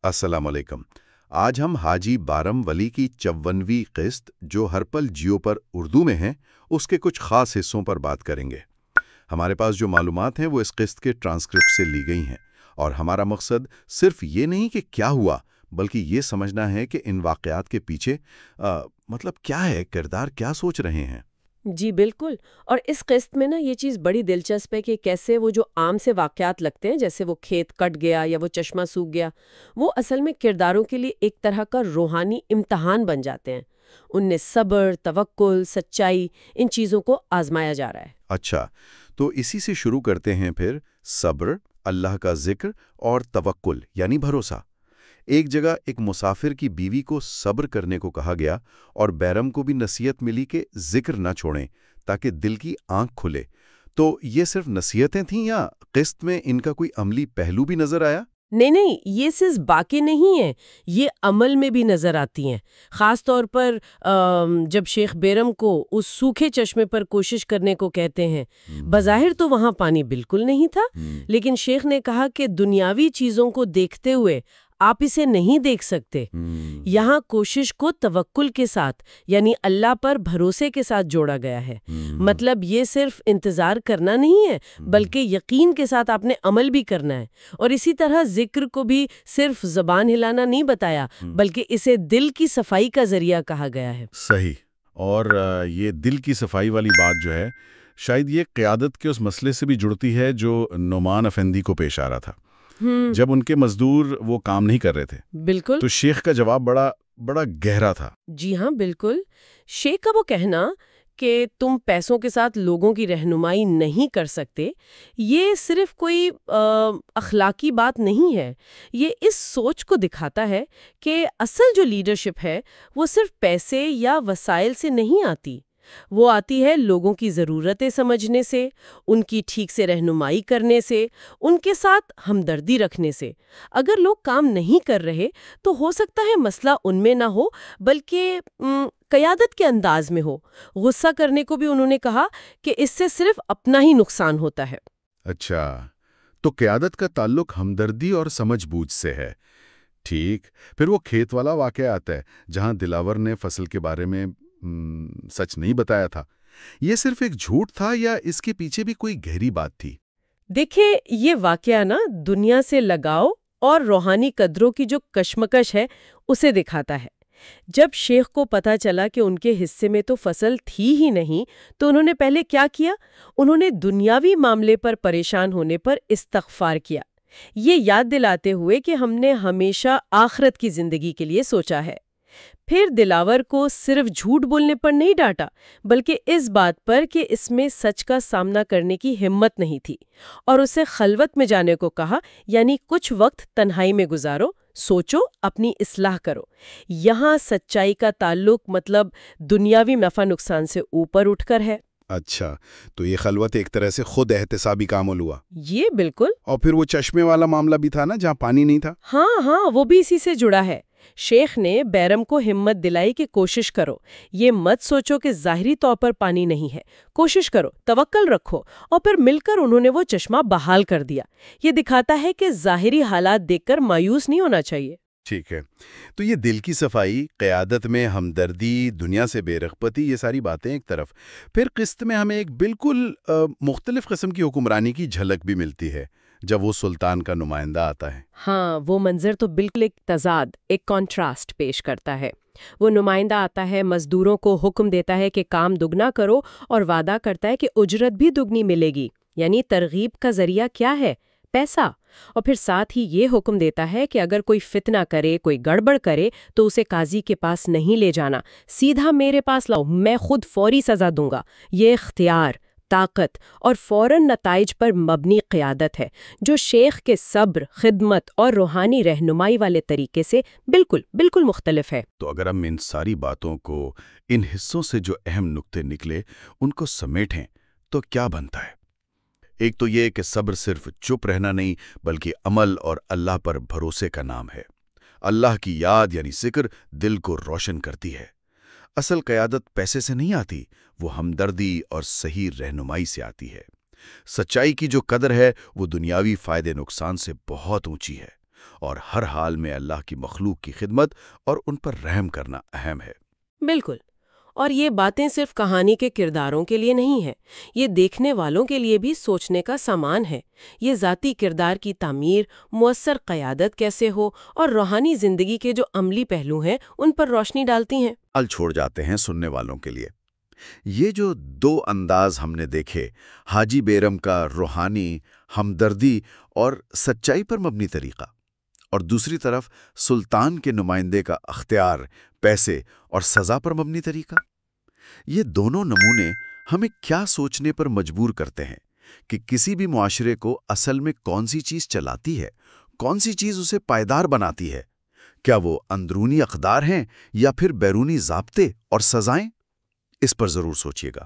السلام علیکم۔ آج ہم حاجی بارم ولی کی 54ویں قسط جو ہر پل جیو پر اردو میں ہیں اس کے کچھ خاص حصوں پر بات کریں گے۔ ہمارے پاس جو معلومات ہیں وہ اس قسط کے ٹرانسکرپٹ سے لی گئی ہیں، اور ہمارا مقصد صرف یہ نہیں کہ کیا ہوا بلکہ یہ سمجھنا ہے کہ ان واقعات کے پیچھے مطلب کیا ہے، کردار کیا سوچ رہے ہیں۔ جی بالکل، اور اس قسط میں یہ چیز بڑی دلچسپ ہے کہ کیسے وہ جو عام سے واقعات لگتے ہیں، جیسے وہ کھیت کٹ گیا یا وہ چشمہ سوکھ گیا، وہ اصل میں کرداروں کے لیے ایک طرح کا روحانی امتحان بن جاتے ہیں۔ ان میں صبر، توکل، سچائی، ان چیزوں کو آزمایا جا رہا ہے۔ اچھا، تو اسی سے شروع کرتے ہیں پھر۔ صبر، اللہ کا ذکر اور توکل یعنی بھروسہ۔ ایک جگہ ایک مسافر کی بیوی کو صبر کرنے کو کہا گیا، اور بیرم کو بھی نصیحت ملی کہ ذکر نہ چھوڑیں تاکہ دل کی آنکھ کھلے۔ تو یہ صرف نصیحتیں تھیں یا قسط میں ان کا کوئی عملی پہلو بھی نظر آیا؟ نہیں، یہ صرف باقی نہیں ہے، یہ عمل میں بھی نظر آتی ہیں۔ خاص طور پر جب شیخ بیرم کو اس سوکھے چشمے پر کوشش کرنے کو کہتے ہیں، بظاہر تو وہاں پانی بالکل نہیں تھا، لیکن شیخ نے کہا کہ دنیاوی چیزوں کو دیکھتے ہوئے آپ اسے نہیں دیکھ سکتے۔ یہاں کوشش کو توکل کے ساتھ یعنی اللہ پر بھروسے کے ساتھ جوڑا گیا ہے۔ مطلب یہ صرف انتظار کرنا نہیں ہے بلکہ یقین کے ساتھ آپ نے عمل بھی کرنا ہے۔ اور اسی طرح ذکر کو بھی صرف زبان ہلانا نہیں بتایا بلکہ اسے دل کی صفائی کا ذریعہ کہا گیا ہے۔ صحیح، اور یہ دل کی صفائی والی بات جو ہے شاید یہ قیادت کے اس مسئلے سے بھی جڑتی ہے جو نعمان افندی کو پیش آ رہا تھا جب ان کے مزدور وہ کام نہیں کر رہے تھے۔ بالکل، تو شیخ کا جواب بڑا گہرا تھا۔ جی ہاں بالکل، شیخ کا وہ کہنا کہ تم پیسوں کے ساتھ لوگوں کی رہنمائی نہیں کر سکتے، یہ صرف کوئی اخلاقی بات نہیں ہے، یہ اس سوچ کو دکھاتا ہے کہ اصل جو لیڈرشپ ہے وہ صرف پیسے یا وسائل سے نہیں آتی، وہ آتی ہے لوگوں کی ضرورتیں سمجھنے سے، ان کی ٹھیک سے رہنمائی کرنے سے، ان کے ساتھ ہمدردی رکھنے سے۔ اگر لوگ کام نہیں کر رہے تو ہو سکتا ہے مسئلہ ان میں نہ ہو بلکہ قیادت کے انداز میں ہو۔ غصہ کرنے کو بھی انہوں نے کہا کہ اس سے صرف اپنا ہی نقصان ہوتا ہے۔ اچھا، تو قیادت کا تعلق ہمدردی اور سمجھ بوجھ سے ہے۔ ٹھیک، پھر وہ کھیت والا واقعہ آتا ہے جہاں دلاور نے فصل کے بارے میں سچ نہیں بتایا تھا۔ یہ صرف ایک جھوٹ تھا یا اس کے پیچھے بھی کوئی گہری بات تھی؟ دیکھیں، یہ واقعہ دنیا سے لگاؤ اور روحانی قدروں کی جو کشمکش ہے اسے دکھاتا ہے۔ جب شیخ کو پتا چلا کہ ان کے حصے میں تو فصل تھی ہی نہیں تو انہوں نے پہلے کیا کیا؟ انہوں نے دنیاوی معاملے پر پریشان ہونے پر استغفار کیا، یہ یاد دلاتے ہوئے کہ ہم نے ہمیشہ آخرت کی زندگی کے لیے سوچا ہے۔ پھر دلاور کو صرف جھوٹ بولنے پر نہیں ڈانٹا بلکہ اس بات پر کہ اس میں سچ کا سامنا کرنے کی ہمت نہیں تھی، اور اسے خلوت میں جانے کو کہا، یعنی کچھ وقت تنہائی میں گزارو، سوچو، اپنی اصلاح کرو۔ یہاں سچائی کا تعلق مطلب دنیاوی نفع نقصان سے اوپر اٹھ کر ہے۔ اچھا، تو یہ خلوت ایک طرح سے خود احتسابی کا عمل ہوا۔ یہ بالکل۔ اور پھر وہ چشمے والا معاملہ بھی تھا نا جہاں پانی نہیں تھا؟ ہاں، وہ بھی اسی سے جڑا ہے۔ شیخ نے بیرم کو ہمت دلائی کہ کوشش کرو، یہ مت سوچو کہ ظاہری طور پر پانی نہیں ہے، کوشش کرو، توکل رکھو، اور پھر مل کر انہوں نے وہ چشمہ بحال کر دیا۔ یہ دکھاتا ہے کہ ظاہری حالات دیکھ کر مایوس نہیں ہونا چاہیے۔ ٹھیک ہے، تو یہ دل کی صفائی، قیادت میں ہمدردی، دنیا سے بے رغبتی، یہ ساری باتیں ایک طرف، پھر قسط میں ہمیں ایک بالکل مختلف قسم کی حکمرانی کی جھلک بھی ملتی ہے جب وہ سلطان کا نمائندہ آتا ہے۔ ہاں، وہ منظر تو بالکل ایک تضاد، ایک کنٹراسٹ پیش کرتا ہے۔ وہ نمائندہ آتا ہے، مزدوروں کو حکم دیتا ہے کہ کام دگنا کرو، اور وعدہ کرتا ہے کہ اجرت بھی دگنی ملے گی۔ یعنی ترغیب کا ذریعہ کیا ہے؟ پیسہ۔ اور پھر ساتھ ہی یہ حکم دیتا ہے کہ اگر کوئی فتنہ کرے، کوئی گڑبڑ کرے تو اسے قاضی کے پاس نہیں لے جانا، سیدھا میرے پاس لاؤ، میں خود فوری سزا دوں گا۔ یہ اختیار، طاقت اور فوراً نتائج پر مبنی قیادت ہے جو شیخ کے صبر، خدمت اور روحانی رہنمائی والے طریقے سے بالکل مختلف ہے۔ تو اگر ہم ان ساری باتوں کو، ان حصوں سے جو اہم نکتے نکلے، ان کو سمیٹیں تو کیا بنتا ہے؟ ایک تو یہ کہ صبر صرف چپ رہنا نہیں بلکہ عمل اور اللہ پر بھروسے کا نام ہے۔ اللہ کی یاد یعنی ذکر دل کو روشن کرتی ہے۔ اصل قیادت پیسے سے نہیں آتی، وہ ہمدردی اور صحیح رہنمائی سے آتی ہے۔ سچائی کی جو قدر ہے وہ دنیاوی فائدے نقصان سے بہت اونچی ہے۔ اور ہر حال میں اللہ کی مخلوق کی خدمت اور ان پر رحم کرنا اہم ہے۔ بالکل۔ اور یہ باتیں صرف کہانی کے کرداروں کے لیے نہیں ہیں، یہ دیکھنے والوں کے لیے بھی سوچنے کا سامان ہے۔ یہ ذاتی کردار کی تعمیر، مؤثر قیادت کیسے ہو اور روحانی زندگی کے جو عملی پہلو ہیں ان پر روشنی ڈالتی ہیں۔ ال چھوڑ جاتے ہیں سننے والوں کے لیے۔ یہ جو دو انداز ہم نے دیکھے، حاجی بیرم کا روحانی، ہمدردی اور سچائی پر مبنی طریقہ، اور دوسری طرف سلطان کے نمائندے کا اختیار، پیسے اور سزا پر مبنی طریقہ، یہ دونوں نمونے ہمیں کیا سوچنے پر مجبور کرتے ہیں کہ کسی بھی معاشرے کو اصل میں کون سی چیز چلاتی ہے، کون سی چیز اسے پائیدار بناتی ہے؟ کیا وہ اندرونی اقدار ہیں یا پھر بیرونی ضابطے اور سزائیں؟ اس پر ضرور سوچیے گا۔